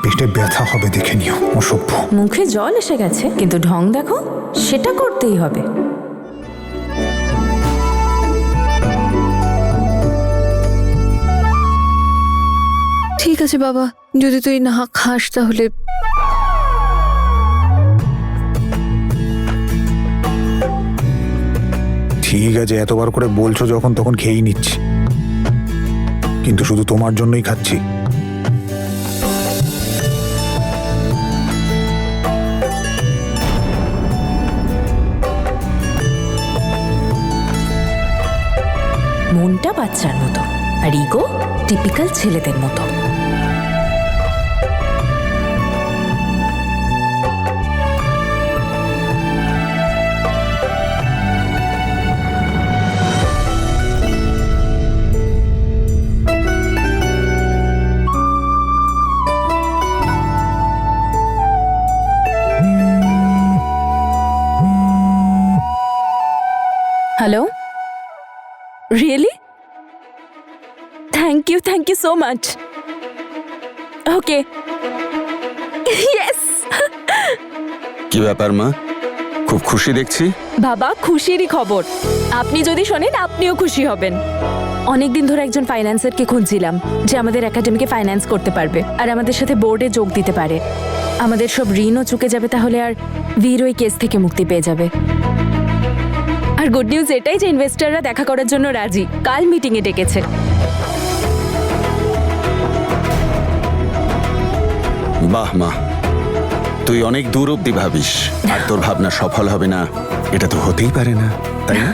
পেটে ব্যথা হবে দেখে নিও, অসভ্য। মুখে জল এসে গেছে, কিন্তু ঢং দেখো, সেটা করতেই হবে। ঠিক আছে বাবা, যদি তুই না খাস তাহলে। ঠিক আছে, এতবার করে বলছো যখন তখন খেয়েই নিচ্ছি, কিন্তু শুধু তোমার জন্যই খাচ্ছি। মনটা বাচ্চার মতো, আর ইগো টিপিক্যাল ছেলেদের মতো। Hello, really? Thank you so much. Okay, yes. কি ব্যাপার মা, খুব খুশি দেখছি। বাবা, খুশিরই খবর। আপনি যদি শোনেন আপনিও খুশি হবেন। অনেকদিন ধরে একজন ফাইন্যান্সারকে খুঁজছিলাম যে আমাদের একাডেমিকে ফাইন্যান্স করতে পারবে আর আমাদের সাথে বোর্ডে যোগ দিতে পারে। আমাদের সব ঋণও চুকে যাবে তাহলে, আর বীর ওই কেস থেকে মুক্তি পেয়ে যাবে। আর গুড নিউজ এটাই যে ইনভেস্টররা দেখা করার জন্য রাজি, কাল মিটিংয়ে ডেকেছে। বাহ মা, তুই অনেক দূর অব্দি ভাবিস, আর তোর ভাবনা সফল হবে না এটা তো হতেই পারে না, তাই না?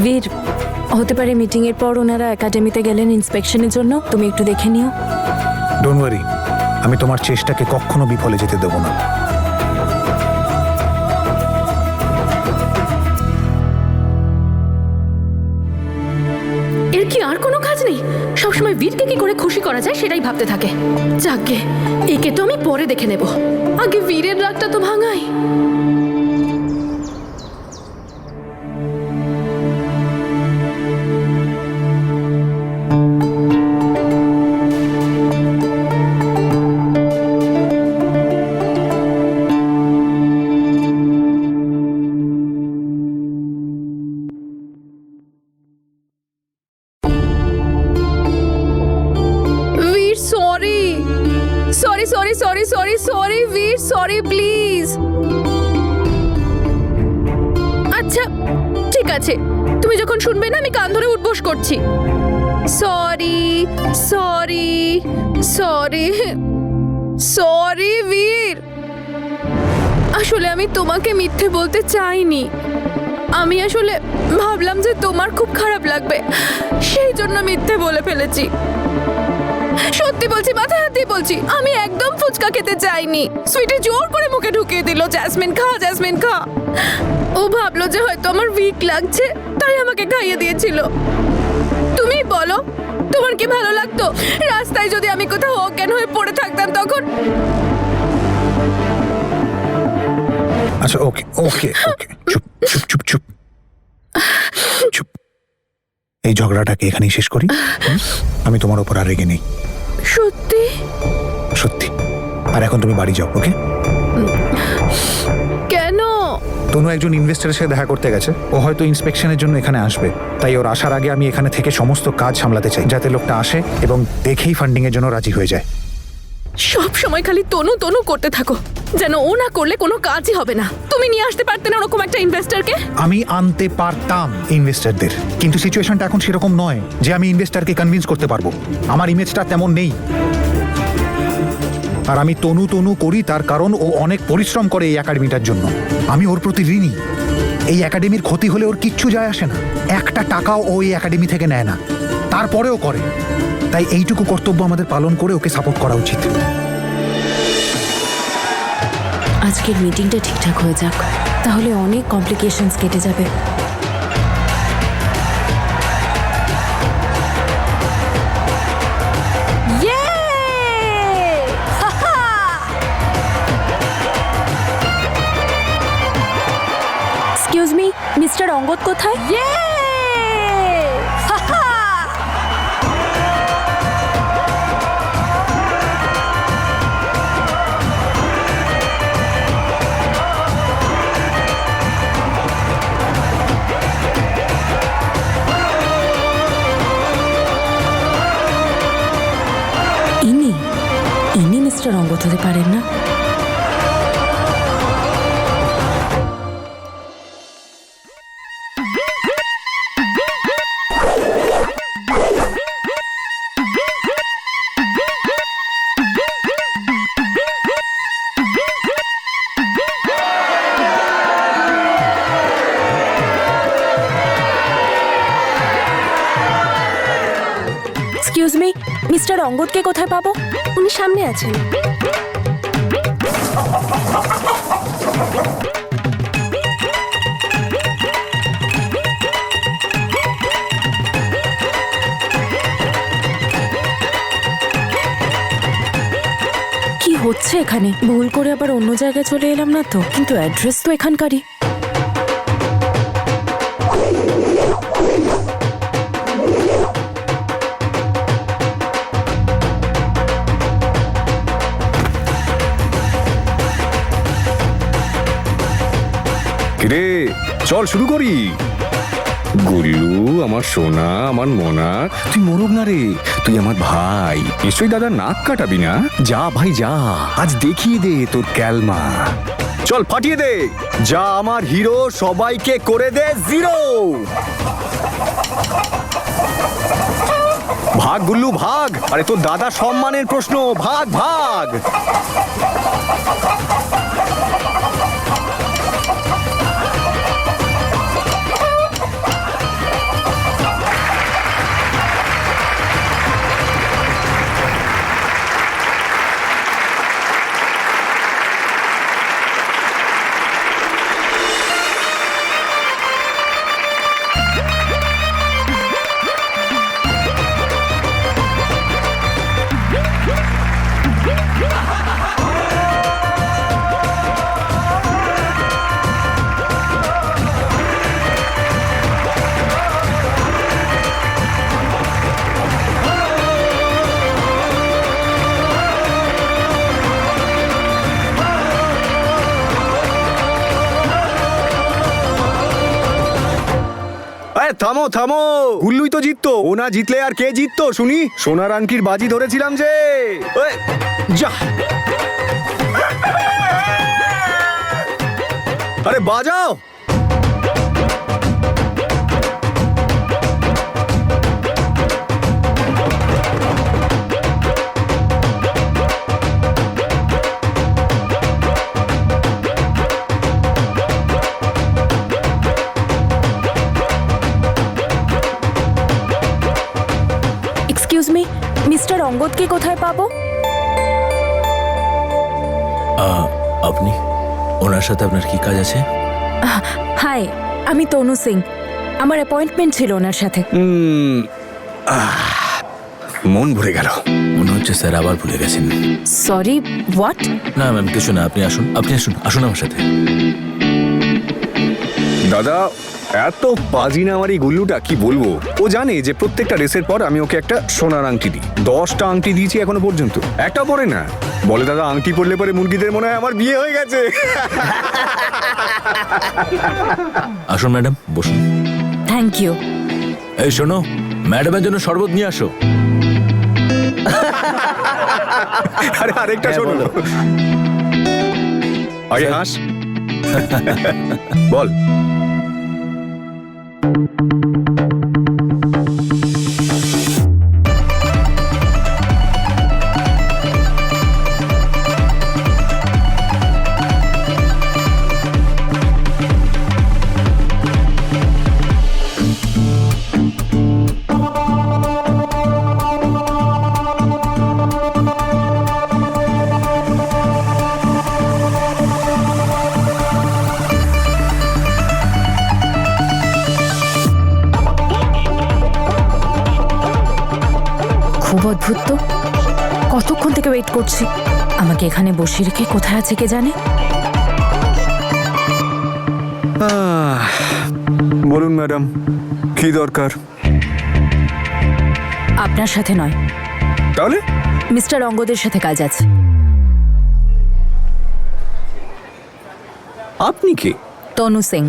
বীর, হতে পারে মিটিং এর পর ওনারা একাডেমিতে গেলেন ইন্সপেকশনের জন্য, তুমি একটু দেখে নিও। ডোন্ট ওয়ারি, আমি তোমার চেষ্টাকে কখনো বিফলে যেতে দেব না। এর কি আর কোনো কাজ নেই? সবসময় বীরকে কি করে খুশি করা যায় সেটাই ভাবতে থাকে। যাকগে, একে তো আমি পরে দেখে নেব, আগে বীরের রাগটা তো ভাঙাই। সরি বীর, সরি প্লিজ। আচ্ছা ঠিক আছে, তুমি যখন শুনবে না আমি কান ধরে উঠবোস করছি। সরি সরি সরি সরি বীর, আসলে আমি তোমাকে মিথ্যে বলতে চাইনি। আমি আসলে ভাবলাম যে তোমার খুব খারাপ লাগবে, সেই জন্য মিথ্যে বলে ফেলেছি। সত্যি বলছি, মাথায় হাত দিয়ে বলছি, আমি একদম ফুচকা খেতে চাইনি। সুইটি জোর করে মুখে ঢুকিয়ে দিল, জ্যাসমিন খা, জ্যাসমিন খা। ও ভাবলো যে হয়তো আমার উইক লাগছে, তাই আমাকে খাইয়ে দিয়েছিল। তুমি বলো, তোমার কি ভালো লাগতো রাস্তায় যদি আমি কোথাও অজ্ঞান হয়ে পড়ে থাকতাম তখন? আচ্ছা ওকে ওকে ওকে, চুপ চুপ চুপ চুপ চুপ। এই ঝগড়াটাকে এখানেই শেষ করি। আমি তোমার উপর আর রেগে নেই। সত্যি সত্যি। আর এখন তুমি বাড়ি যাও, ওকে? কেন? তনু একজন ইনভেস্টরের সাথে দেখা করতে গেছে, ও হয়তো ইন্সপেকশনের জন্য এখানে আসবে, তাই ওর আসার আগে আমি এখানে থেকে সমস্ত কাজ সামলাতে চাই, যাতে লোকটা আসে এবং দেখেই ফান্ডিং এর জন্য রাজি হয়ে যায়। সব সময় খালি তনু তনু করতে থাকো, যেন ও না করলে কোনো কাজই হবে না। তুমি নিয়ে আসতে পারতে না ওরকম একটা ইনভেস্টরকে? আমি আনতে পারতাম ইনভেস্টরদের, কিন্তু সিচুয়েশনটা এখন সেরকম নয় যে আমি ইনভেস্টরকে কনভিন্স করতে পারবো। আমার ইমেজটা তেমন নেই। আর আমি তনু তনু করি তার কারণ ও অনেক পরিশ্রম করে এই একাডেমিটার জন্য। আমি ওর প্রতি ঋণী। এই একাডেমির ক্ষতি হলে ওর কিচ্ছু যায় আসে না, একটা টাকাও ও এই একাডেমি থেকে নেয় না, তারপরেও করে। তাই এইটুকু কর্তব্য আমাদের পালন করে ওকে সাপোর্ট করা উচিত। আজকের মিটিংটা ঠিকঠাক হয়ে যাক, তাহলে অনেক কমপ্লিকেশনস কেটে যাবে। এক্সকিউজ মি, মিস্টার অঙ্গদ কোথায়? মিস্টার অঙ্গদ হতে পারেন না? এক্সকিউজ মি, মিস্টার অঙ্গদকে কোথায় পাবো? উনি সামনে আছেন। কি হচ্ছে এখানে? ভুল করে আবার অন্য জায়গায় চলে এলাম না তো? কিন্তু অ্যাড্রেস তো এখানকারই। কিরে, চল শুরু করি। গুল্লু, আমার সোনা, আমার মনা, তুই মরুক না রে, তুই আমার ভাই, নিশ্চয়ই দাদা নাক কাটাবি না? যা ভাই যা, আজ দেখিয়ে দে তোর ক্যালমা। চল ফাটিয়ে দে, যা আমার হিরো সবাইকে করে দে জিরো। ভাগ গুল্লু ভাগ, আরে তোর দাদা সম্মানের প্রশ্ন, ভাগ ভাগ। থামো থামো, গুল্লুই তো জিততো, ও না জিতলে আর কে জিততো শুনি? সোনার আংটির বাজি ধরেছিলাম যে। ওই, যা, আরে বাজাও। এক্সকিউজ মি, মিস্টার অঙ্গদকে কোথায় পাবো? আপনি, ওনার সাথে আপনার কি কাজ আছে? হাই, আমি তনু সিং। আমার অ্যাপয়েন্টমেন্ট ছিল ওনার সাথে। মন ভরে গেল। মনে হচ্ছে স্যার আবার ভুলে গেছেন। Sorry, what? না ম্যাম, কিছু না, আপনি আসুন, আপনি আসুন, আসুন আমার সাথে। দাদা, এত পাজি না আমার এই গুল্লুটা, কি বলবো। ও জানে যে প্রত্যেকটা রেসের পর আমি ওকে একটা সোনার আংটি দিই। 10টা আংটি দিয়েছি এখনো পর্যন্ত, একটা পরে না। বলে দাদা, আংটি পরলে পরে মুরগিদের মনে হয় আমার বিয়ে হয়ে গেছে। আসুন ম্যাডাম, বসুন। Thank you. এই শোনো, ম্যাডামের জন্য শরবত নিয়ে আসো। আরে আরেকটা শোনো, আগে হাস, বল। খুব অদ্ভুত তো, কতক্ষণ থেকে ওয়েট করছি। আমাকে এখানে বসিয়ে রেখে কোথায় আছে কে জানে। বলুন ম্যাডাম, কি দরকার? আপনার সাথে নয়, তাহলে? মিস্টার অঙ্গদের সাথে কাজ আছে। আপনি কে? তনু সিং,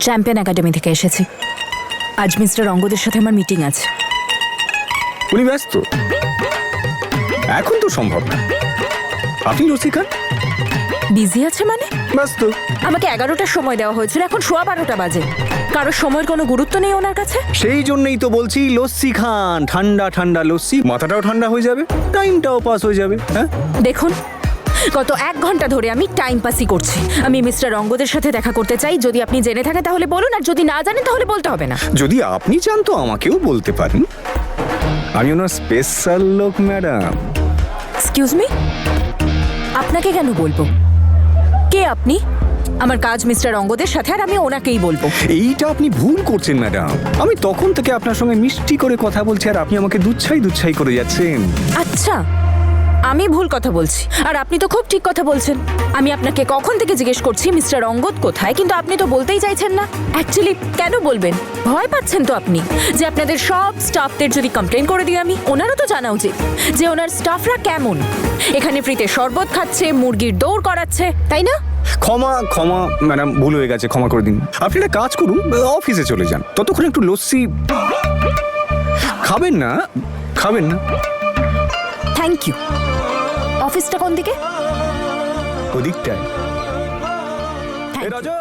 চ্যাম্পিয়ন একাডেমি থেকে এসেছি। আজ মিস্টার অঙ্গদের সাথে আমার মিটিং আছে। উনি ব্যস্ত, এখন তো সম্ভব না। আপনি লস্যি খান। বিজি আছে মানে? ব্যাস তো। আমাকে 11টার সময় দেওয়া হয়েছিল, এখন 12:15 বাজে। কারোর সময়ের কোনো গুরুত্ব নেই ওনার কাছে? সেই জন্যই তো বলছি লস্যি খান, ঠান্ডা ঠান্ডা লস্যি, মাথাটাও ঠান্ডা হয়ে যাবে, টাইমটাও পাস হয়ে যাবে। হ্যাঁ, দেখুন, গত 1 ঘন্টা ধরে আমি টাইম পাসই করছি। আমি মিস্টার অঙ্গদের সাথে দেখা করতে চাই। যদি আপনি জেনে থাকেন তাহলে বলুন, আর যদি না জানেন তাহলে বলতে হবে না। যদি আপনি চান তো আমাকেও বলতে পারেন। আমি ওনার স্পেশাল লোক ম্যাডাম। এক্সকিউজ মি, আপনাকে কেন বলবো? কে আপনি? আমার কাজ মিস্টার অঙ্গদের সাথে, আর আমি ওনাকেই বলবো। এইটা আপনি ভুল করছেন ম্যাডাম। আমি তখন থেকে আপনার সঙ্গে মিষ্টি করে কথা বলছি আর আপনি আমাকে দুচ্ছাই করে যাচ্ছেন। আচ্ছা, আমি ভুল কথা বলছি আর আপনি তো খুব ঠিক কথা বলছেন। আমি আপনাকে কখন থেকে জিজ্ঞেস করছি মিস্টার অঙ্গদ কোথায়, কিন্তু আপনি তো বলতেই চাইছেন না। অ্যাকচুয়ালি কেন বলবেন? ভয় পাচ্ছেন তো আপনি যে আপনাদের সব স্টাফদের যদি কমপ্লেন করে দিই আমি? ওনারও তো জানা উচিত যে ওনার স্টাফরা কেমন। এখানে ফ্রিতে শরবত খাচ্ছে, মুরগির দৌড় করাচ্ছে, তাই না? ক্ষমা ক্ষমা ম্যাডাম, ভুল হয়ে গেছে, ক্ষমা করে দিন। আপনি একটা কাজ করুন, অফিসে চলে যান, ততক্ষণ একটু লস্যি খাবেন না? খাবেন না? Thank you. অফিসটা কোন দিকে? ওদিকটায়। Thank you. এ রাজা!